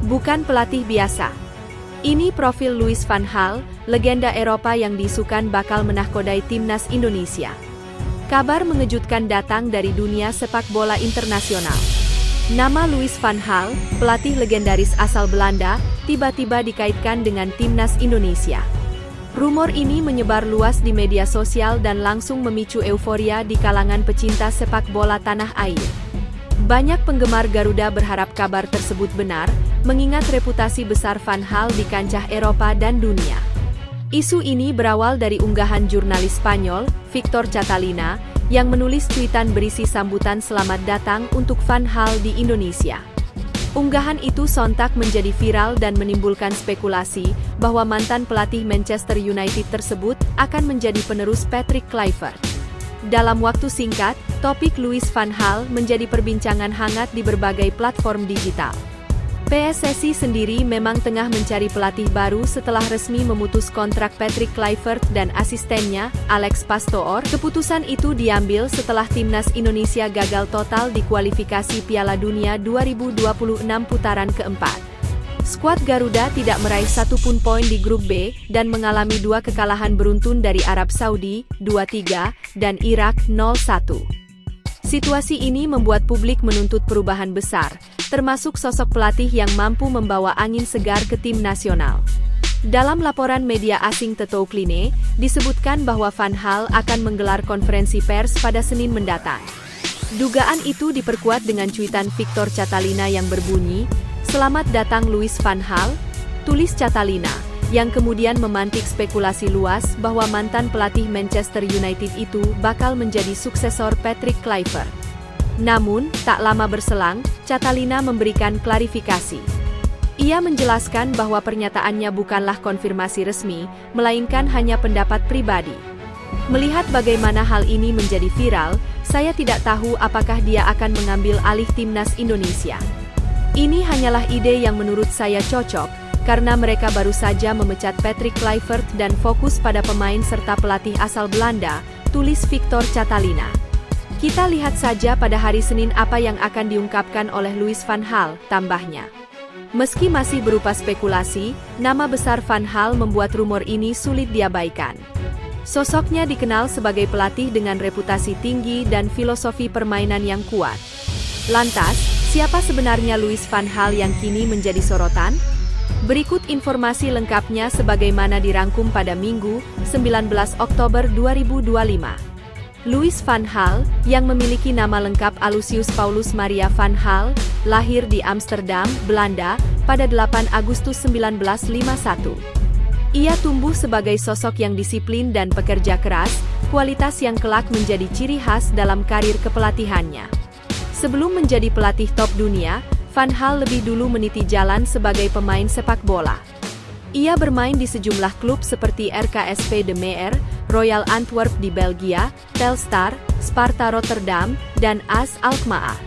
Bukan pelatih biasa. Ini profil Louis van Gaal, legenda Eropa yang diisukan bakal menahkodai timnas Indonesia. Kabar mengejutkan datang dari dunia sepak bola internasional. Nama Louis van Gaal, pelatih legendaris asal Belanda, tiba-tiba dikaitkan dengan timnas Indonesia. Rumor ini menyebar luas di media sosial dan langsung memicu euforia di kalangan pecinta sepak bola tanah air. Banyak penggemar Garuda berharap kabar tersebut benar, mengingat reputasi besar Van Gaal di kancah Eropa dan dunia. Isu ini berawal dari unggahan jurnalis Spanyol, Victor Catalina, yang menulis cuitan berisi sambutan selamat datang untuk Van Gaal di Indonesia. Unggahan itu sontak menjadi viral dan menimbulkan spekulasi bahwa mantan pelatih Manchester United tersebut akan menjadi penerus Patrick Kluivert. Dalam waktu singkat, topik Louis van Gaal menjadi perbincangan hangat di berbagai platform digital. PSSI sendiri memang tengah mencari pelatih baru setelah resmi memutus kontrak Patrick Kluivert dan asistennya, Alex Pastoor. Keputusan itu diambil setelah timnas Indonesia gagal total di kualifikasi Piala Dunia 2026 putaran keempat. Skuad Garuda tidak meraih satupun poin di grup B, dan mengalami 2 kekalahan beruntun dari Arab Saudi, 2-3, dan Irak, 0-1. Situasi ini membuat publik menuntut perubahan besar, termasuk sosok pelatih yang mampu membawa angin segar ke tim nasional. Dalam laporan media asing Tetoukline, disebutkan bahwa Van Gaal akan menggelar konferensi pers pada Senin mendatang. Dugaan itu diperkuat dengan cuitan Victor Catalina yang berbunyi, "Selamat datang Louis van Gaal," tulis Catalina, yang kemudian memantik spekulasi luas bahwa mantan pelatih Manchester United itu bakal menjadi suksesor Patrick Kluivert. Namun, tak lama berselang, Catalina memberikan klarifikasi. Ia menjelaskan bahwa pernyataannya bukanlah konfirmasi resmi, melainkan hanya pendapat pribadi. Melihat bagaimana hal ini menjadi viral, saya tidak tahu apakah dia akan mengambil alih timnas Indonesia. Ini hanyalah ide yang menurut saya cocok, karena mereka baru saja memecat Patrick Kluivert dan fokus pada pemain serta pelatih asal Belanda, tulis Victor Catalina. Kita lihat saja pada hari Senin apa yang akan diungkapkan oleh Louis van Gaal, tambahnya. Meski masih berupa spekulasi, nama besar Van Gaal membuat rumor ini sulit diabaikan. Sosoknya dikenal sebagai pelatih dengan reputasi tinggi dan filosofi permainan yang kuat. Lantas, siapa sebenarnya Louis van Gaal yang kini menjadi sorotan? Berikut informasi lengkapnya sebagaimana dirangkum pada Minggu, 19 Oktober 2025. Louis van Gaal, yang memiliki nama lengkap Aloysius Paulus Maria van Gaal, lahir di Amsterdam, Belanda, pada 8 Agustus 1951. Ia tumbuh sebagai sosok yang disiplin dan pekerja keras, kualitas yang kelak menjadi ciri khas dalam karir kepelatihannya. Sebelum menjadi pelatih top dunia, Van Gaal lebih dulu meniti jalan sebagai pemain sepak bola. Ia bermain di sejumlah klub seperti RKSV De Meer, Royal Antwerp di Belgia, Telstar, Sparta Rotterdam, dan AS Alkmaar.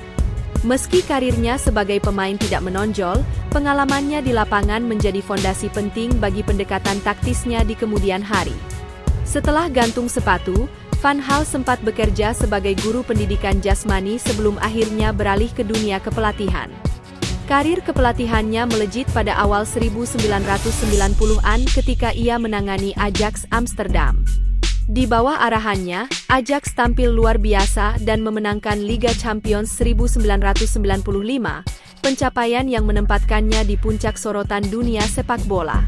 Meski karirnya sebagai pemain tidak menonjol, pengalamannya di lapangan menjadi fondasi penting bagi pendekatan taktisnya di kemudian hari. Setelah gantung sepatu, Van Gaal sempat bekerja sebagai guru pendidikan jasmani sebelum akhirnya beralih ke dunia kepelatihan. Karir kepelatihannya melejit pada awal 1990-an ketika ia menangani Ajax Amsterdam. Di bawah arahannya, Ajax tampil luar biasa dan memenangkan Liga Champions 1995, pencapaian yang menempatkannya di puncak sorotan dunia sepak bola.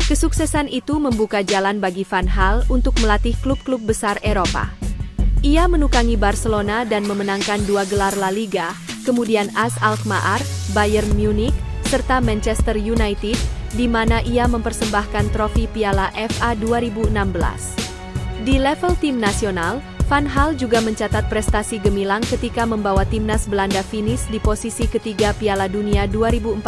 Kesuksesan itu membuka jalan bagi Van Gaal untuk melatih klub-klub besar Eropa. Ia menukangi Barcelona dan memenangkan 2 gelar La Liga, kemudian AS Alkmaar, Bayern Munich, serta Manchester United, di mana ia mempersembahkan trofi Piala FA 2016. Di level tim nasional, Van Gaal juga mencatat prestasi gemilang ketika membawa timnas Belanda finish di posisi ketiga Piala Dunia 2014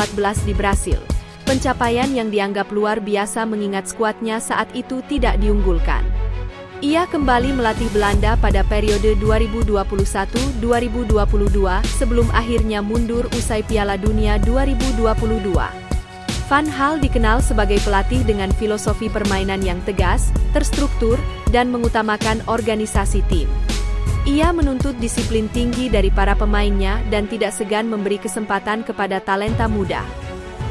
di Brasil. Pencapaian yang dianggap luar biasa mengingat skuadnya saat itu tidak diunggulkan. Ia kembali melatih Belanda pada periode 2021-2022 sebelum akhirnya mundur usai Piala Dunia 2022. Van Gaal dikenal sebagai pelatih dengan filosofi permainan yang tegas, terstruktur, dan mengutamakan organisasi tim. Ia menuntut disiplin tinggi dari para pemainnya dan tidak segan memberi kesempatan kepada talenta muda.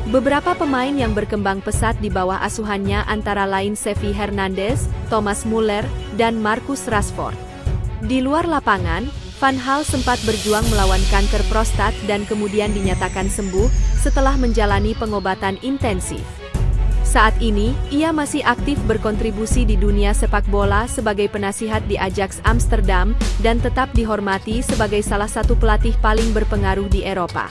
Beberapa pemain yang berkembang pesat di bawah asuhannya antara lain Xavi Hernandez, Thomas Muller, dan Marcus Rashford. Di luar lapangan, Van Gaal sempat berjuang melawan kanker prostat dan kemudian dinyatakan sembuh setelah menjalani pengobatan intensif. Saat ini, ia masih aktif berkontribusi di dunia sepak bola sebagai penasihat di Ajax Amsterdam dan tetap dihormati sebagai salah satu pelatih paling berpengaruh di Eropa.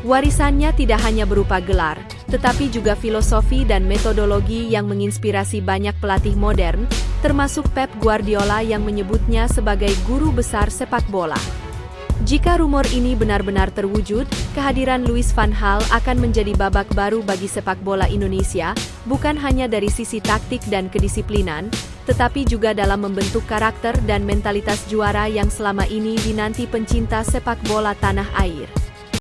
Warisannya tidak hanya berupa gelar, tetapi juga filosofi dan metodologi yang menginspirasi banyak pelatih modern, termasuk Pep Guardiola yang menyebutnya sebagai guru besar sepak bola. Jika rumor ini benar-benar terwujud, kehadiran Louis van Gaal akan menjadi babak baru bagi sepak bola Indonesia, bukan hanya dari sisi taktik dan kedisiplinan, tetapi juga dalam membentuk karakter dan mentalitas juara yang selama ini dinanti pencinta sepak bola tanah air.